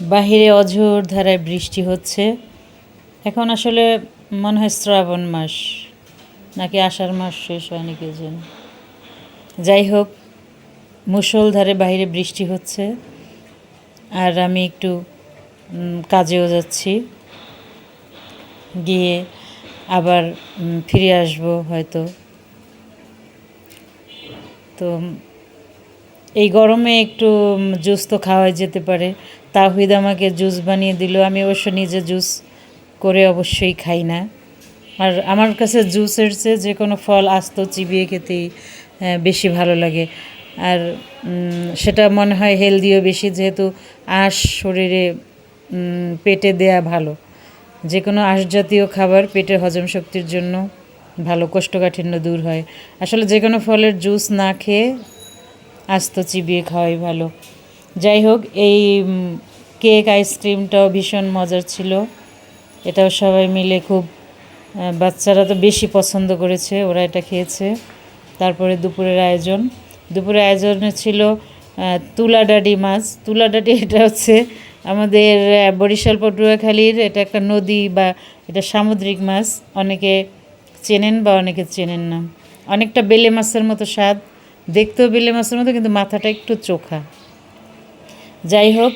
বাহিরে অঝোর ধারায় বৃষ্টি হচ্ছে। এখন আসলে মনে হয় শ্রাবণ মাস নাকি আষাঢ় মাস শেষ হয়নি কে জানে। যাই হোক, মুষলধারে বাইরে বৃষ্টি হচ্ছে আর আমি একটু কাজেও যাচ্ছি, গিয়ে আবার ফিরে আসবো হয়তো। তো এই গরমে একটু জুস তো খাওয়াই যেতে পারে। তাওহিদ আমাকে জুস বানিয়ে দিল। আমি অবশ্য নিজে জুস করে অবশ্যই খাই না। আর আমার কাছে জুসের চেয়ে যে কোনো ফল আস্ত চিবিয়ে খেতেই বেশি ভালো লাগে। আর সেটা মনে হয় হেলদিও বেশি, যেহেতু আঁশ শরীরে পেটে দেয়া ভালো। যে কোনো আঁশ জাতীয় খাবার পেটের হজম শক্তির জন্য ভালো, কোষ্ঠকাঠিন্য দূর হয়। আসলে যে কোনো ফলের জুস না খেয়ে আস্ত চিবিয়ে খাওয়াই ভালো। যাই হোক, এই কেক আইসক্রিমটাও ভীষণ মজার ছিল। এটাও সবাই মিলে খুব, বাচ্চারা তো বেশি পছন্দ করেছে, ওরা এটা খেয়েছে। তারপরে দুপুরের আয়োজনে ছিল তুলাডাডি মাছ। তুলাডাডি এটা হচ্ছে আমাদের বরিশাল পটুয়াখালীর, এটা একটা নদী বা এটা সামুদ্রিক মাছ। অনেকে চেনেন বা অনেকে চেনেন না। অনেকটা বেলে মাছের মতো স্বাদ, দেখতেও বেলে মাছের মতো, কিন্তু মাথাটা একটু চোখা। যাই হোক,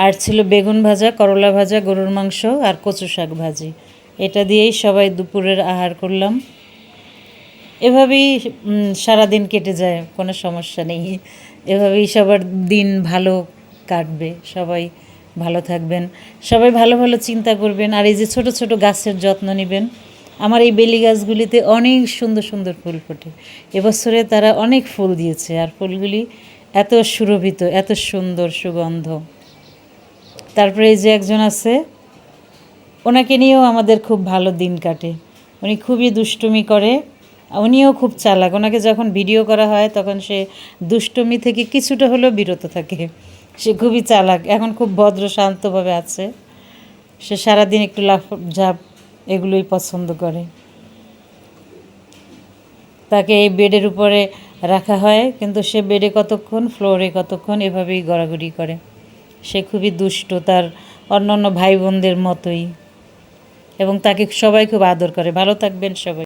আর ছিল বেগুন ভাজা, করলা ভাজা, গরুর মাংস আর কচু শাক ভাজি। এটা দিয়েই সবাই দুপুরের আহার করলাম। এভাবেই সারাদিন কেটে যায়, কোনো সমস্যা নেই। এভাবেই সবার দিন ভালো কাটবে। সবাই ভালো থাকবেন, সবাই ভালো ভালো চিন্তা করবেন। আর এই যে ছোট ছোট গাছের যত্ন নেবেন। আমার এই বেলি গাছগুলিতে অনেক সুন্দর সুন্দর ফুল ফোটে। এবছরে তারা অনেক ফুল দিয়েছে, আর ফুলগুলি এত সুরভিত, এত সুন্দর সুগন্ধ। তারপরে এই যে একজন আছে, ওনাকে নিয়েও আমাদের খুব ভালো দিন কাটে। উনি খুবই দুষ্টুমি করে, উনিও খুব চালাক। ওনাকে যখন ভিডিও করা হয় তখন সে দুষ্টুমি থেকে কিছুটা হলেও বিরত থাকে। সে খুবই চালাক, এখন খুব ভদ্র শান্তভাবে আছে। সে সারাদিন একটু লাফ ঝাপ এগুলোই পছন্দ করে। তাকে এই বেডের উপরে রাখা হয়, কিন্তু সে বেডে কতক্ষণ, ফ্লোরে কতক্ষণ, এভাবেই গড়াগড়ি করে। সে খুবই দুষ্ট, তার অন্য অন্য ভাই বোনদের মতোই, এবং তাকে সবাই খুব আদর করে। ভালো থাকবেন সবাই।